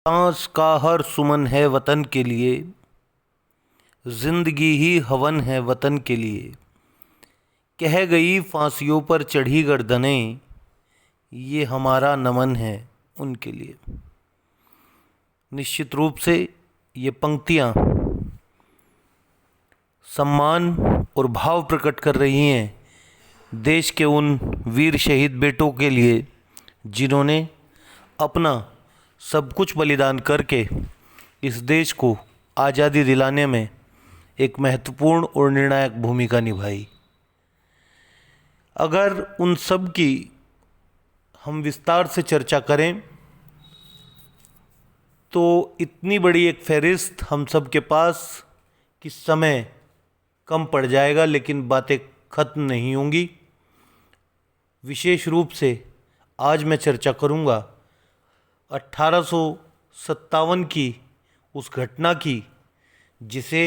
सांस का हर सुमन है वतन के लिए, जिंदगी ही हवन है वतन के लिए। कह गई फांसियों पर चढ़ी गर्दनें, ये हमारा नमन है उनके लिए। निश्चित रूप से ये पंक्तियाँ सम्मान और भाव प्रकट कर रही हैं देश के उन वीर शहीद बेटों के लिए जिन्होंने अपना सब कुछ बलिदान करके इस देश को आज़ादी दिलाने में एक महत्वपूर्ण और निर्णायक भूमिका निभाई। अगर उन सब की हम विस्तार से चर्चा करें तो इतनी बड़ी एक फहरिस्त हम सब के पास किस समय कम पड़ जाएगा, लेकिन बातें ख़त्म नहीं होंगी। विशेष रूप से आज मैं चर्चा करूंगा 1857 की उस घटना की जिसे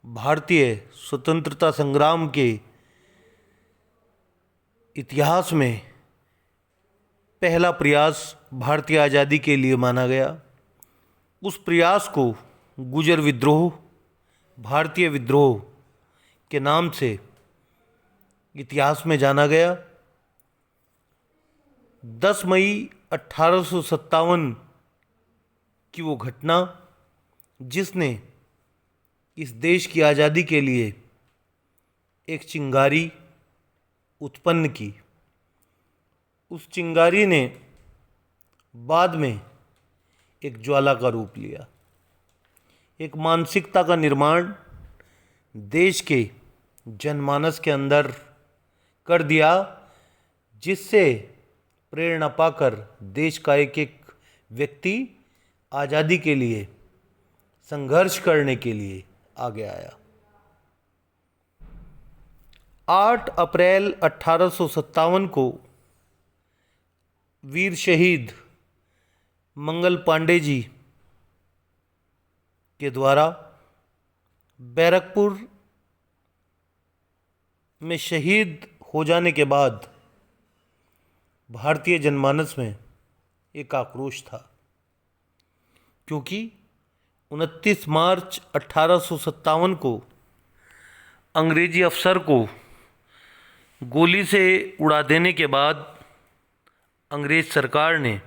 भारतीय स्वतंत्रता संग्राम के इतिहास में पहला प्रयास भारतीय आज़ादी के लिए माना गया। उस प्रयास को गुजर विद्रोह, भारतीय विद्रोह के नाम से इतिहास में जाना गया। 10 मई 1857 की वो घटना जिसने इस देश की आज़ादी के लिए एक चिंगारी उत्पन्न की, उस चिंगारी ने बाद में एक ज्वाला का रूप लिया। एक मानसिकता का निर्माण देश के जनमानस के अंदर कर दिया, जिससे प्रेरणा पाकर देश का एक एक व्यक्ति आज़ादी के लिए संघर्ष करने के लिए आगे आया। 8 अप्रैल 1857 को वीर शहीद मंगल पांडे जी के द्वारा बैरकपुर में शहीद हो जाने के बाद भारतीय जनमानस में एक आक्रोश था, क्योंकि 29 मार्च 1857 को अंग्रेजी अफसर को गोली से उड़ा देने के बाद अंग्रेज सरकार ने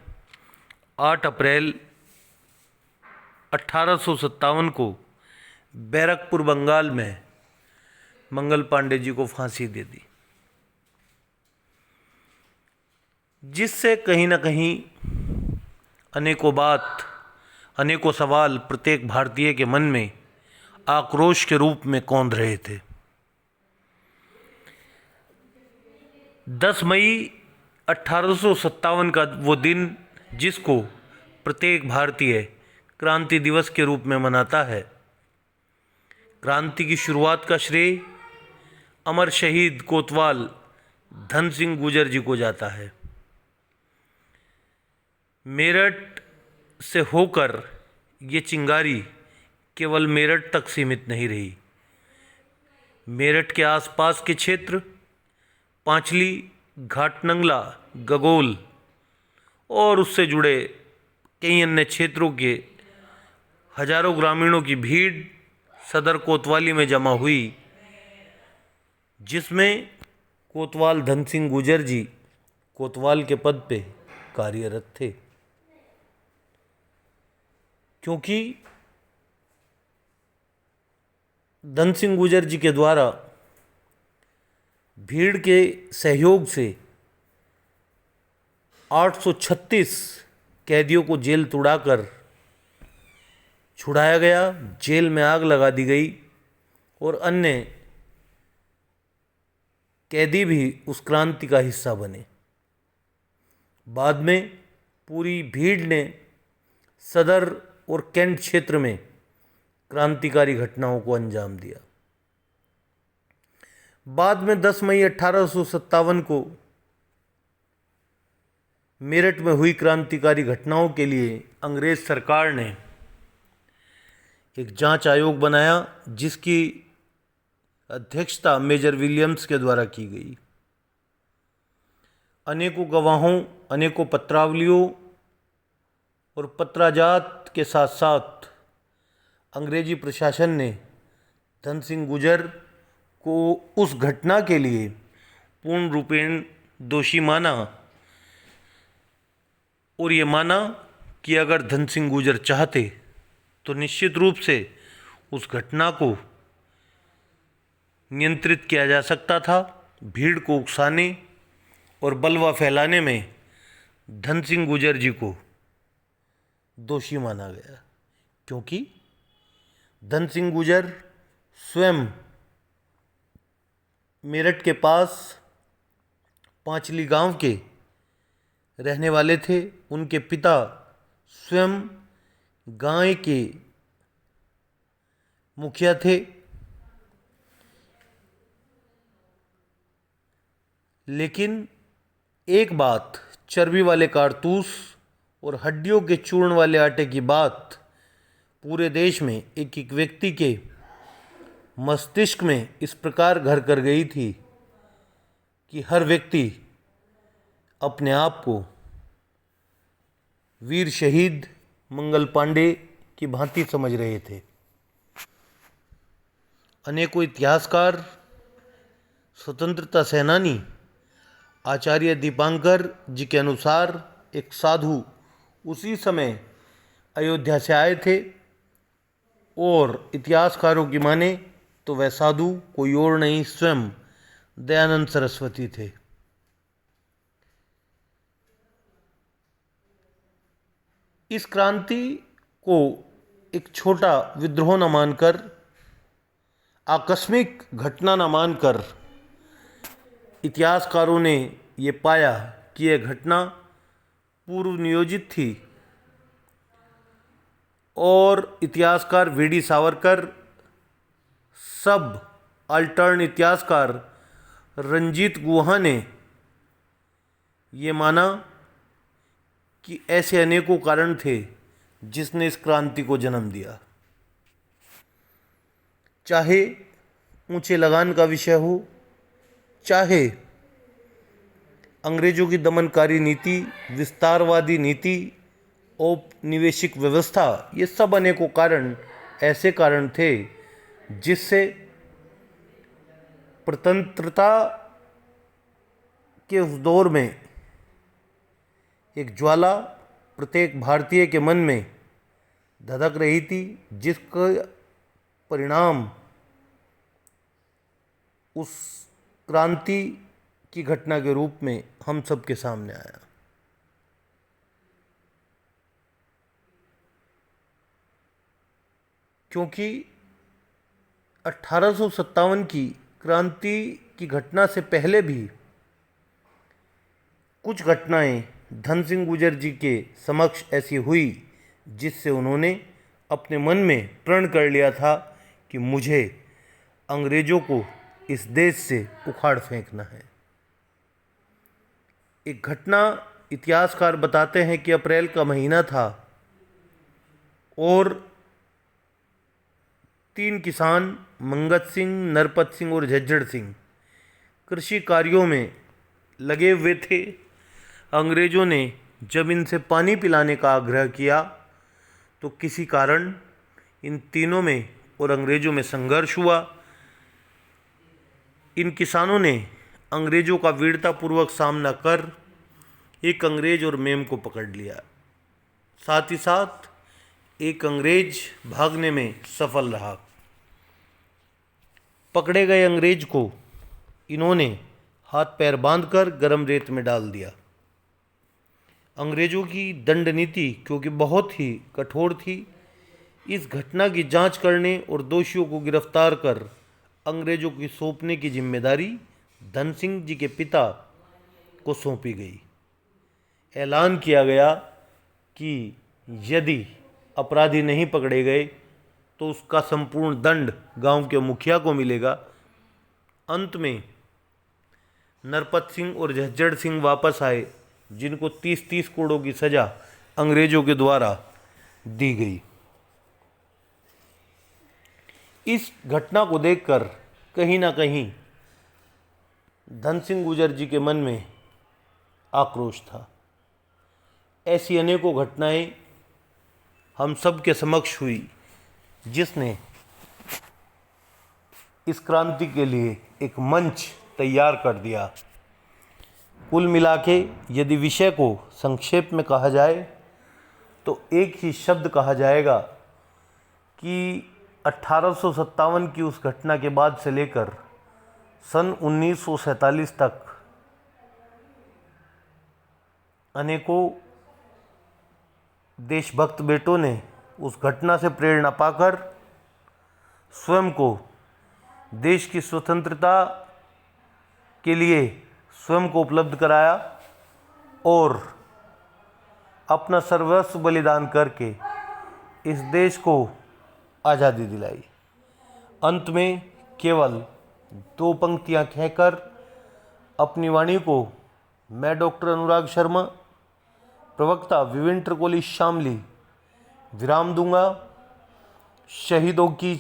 8 अप्रैल 1857 को बैरकपुर बंगाल में मंगल पांडे जी को फांसी दे दी, जिससे कहीं ना कहीं अनेकों सवाल प्रत्येक भारतीय के मन में आक्रोश के रूप में कौंध रहे थे। 10 मई 1857 का वो दिन जिसको प्रत्येक भारतीय क्रांति दिवस के रूप में मनाता है। क्रांति की शुरुआत का श्रेय अमर शहीद कोतवाल धन सिंह गुर्जर जी को जाता है। मेरठ से होकर ये चिंगारी केवल मेरठ तक सीमित नहीं रही। मेरठ के आसपास के क्षेत्र पांचली, घाटनंगला, गगोल और उससे जुड़े कई अन्य क्षेत्रों के हजारों ग्रामीणों की भीड़ सदर कोतवाली में जमा हुई, जिसमें कोतवाल धन सिंह गुर्जर जी कोतवाल के पद पे कार्यरत थे। क्योंकि धन सिंह गुर्जर जी के द्वारा भीड़ के सहयोग से 836 कैदियों को जेल तुड़ाकर छुड़ाया गया, जेल में आग लगा दी गई और अन्य कैदी भी उस क्रांति का हिस्सा बने। बाद में पूरी भीड़ ने सदर और कैंट क्षेत्र में क्रांतिकारी घटनाओं को अंजाम दिया। बाद में 10 मई 1857 को मेरठ में हुई क्रांतिकारी घटनाओं के लिए अंग्रेज सरकार ने एक जांच आयोग बनाया, जिसकी अध्यक्षता मेजर विलियम्स के द्वारा की गई। अनेकों गवाहों, अनेकों पत्रावलियों और पत्राजात के साथ साथ अंग्रेजी प्रशासन ने धन सिंह गुर्जर को उस घटना के लिए पूर्ण रूपेण दोषी माना और ये माना कि अगर धन सिंह गुर्जर चाहते तो निश्चित रूप से उस घटना को नियंत्रित किया जा सकता था। भीड़ को उकसाने और बलवा फैलाने में धन सिंह गुर्जर जी को दोषी माना गया, क्योंकि धन सिंह गुर्जर स्वयं मेरठ के पास पांचली गांव के रहने वाले थे। उनके पिता स्वयं गांव के मुखिया थे। लेकिन एक बात, चर्बी वाले कारतूस और हड्डियों के चूर्ण वाले आटे की बात पूरे देश में एक एक व्यक्ति के मस्तिष्क में इस प्रकार घर कर गई थी कि हर व्यक्ति अपने आप को वीर शहीद मंगल पांडे की भांति समझ रहे थे। अनेकों इतिहासकार, स्वतंत्रता सेनानी आचार्य दीपांकर जी के अनुसार एक साधु उसी समय अयोध्या से आए थे और इतिहासकारों की माने तो वह साधु कोई और नहीं, स्वयं दयानंद सरस्वती थे। इस क्रांति को एक छोटा विद्रोह न मानकर, आकस्मिक घटना न मानकर इतिहासकारों ने ये पाया कि यह घटना पूर्व नियोजित थी और इतिहासकार वीडी सावरकर, सब अल्टर्न इतिहासकार, रंजीत गुहा ने ये माना कि ऐसे अनेकों कारण थे जिसने इस क्रांति को जन्म दिया। चाहे ऊंचे लगान का विषय हो, चाहे अंग्रेजों की दमनकारी नीति, विस्तारवादी नीति, औपनिवेशिक व्यवस्था, ये सब अनेकों कारण ऐसे कारण थे जिससे प्रतंत्रता के उस दौर में एक ज्वाला प्रत्येक भारतीय के मन में धधक रही थी, जिसका परिणाम उस क्रांति की घटना के रूप में हम सब के सामने आया। क्योंकि 1857 की क्रांति की घटना से पहले भी कुछ घटनाएं धन सिंह गुर्जर जी के समक्ष ऐसी हुई जिससे उन्होंने अपने मन में प्रण कर लिया था कि मुझे अंग्रेज़ों को इस देश से उखाड़ फेंकना है। एक घटना इतिहासकार बताते हैं कि अप्रैल का महीना था और 3 किसान, मंगत सिंह, नरपत सिंह और झज्जर सिंह, कृषि कार्यों में लगे हुए थे। अंग्रेज़ों ने जब इनसे पानी पिलाने का आग्रह किया तो किसी कारण इन तीनों में और अंग्रेज़ों में संघर्ष हुआ। इन किसानों ने अंग्रेज़ों का वीरतापूर्वक सामना कर एक अंग्रेज़ और मेम को पकड़ लिया। साथ ही साथ एक अंग्रेज़ भागने में सफल रहा। पकड़े गए अंग्रेज़ को इन्होंने हाथ पैर बांधकर गर्म रेत में डाल दिया। अंग्रेज़ों की दंड नीति क्योंकि बहुत ही कठोर थी, इस घटना की जांच करने और दोषियों को गिरफ्तार कर अंग्रेज़ों की सौंपने की जिम्मेदारी धन सिंह जी के पिता को सौंपी गई। ऐलान किया गया कि यदि अपराधी नहीं पकड़े गए तो उसका संपूर्ण दंड गांव के मुखिया को मिलेगा। अंत में नरपत सिंह और झज्जर सिंह वापस आए, जिनको 30-30 कोड़ों की सज़ा अंग्रेज़ों के द्वारा दी गई। इस घटना को देखकर कहीं ना कहीं धन सिंह गुर्जर जी के मन में आक्रोश था। ऐसी अनेकों घटनाएं हम सब के समक्ष हुई, जिसने इस क्रांति के लिए एक मंच तैयार कर दिया। कुल मिला के यदि विषय को संक्षेप में कहा जाए तो एक ही शब्द कहा जाएगा कि 1857 की उस घटना के बाद से लेकर सन 1947 तक अनेकों देशभक्त बेटों ने उस घटना से प्रेरणा पाकर स्वयं को देश की स्वतंत्रता के लिए स्वयं को उपलब्ध कराया और अपना सर्वस्व बलिदान करके इस देश को आज़ादी दिलाई। अंत में केवल 2 पंक्तियां कहकर अपनी वाणी को मैं डॉक्टर अनुराग शर्मा, प्रवक्ता विविन ट्रिकोली शामली, विराम दूंगा। शहीदों की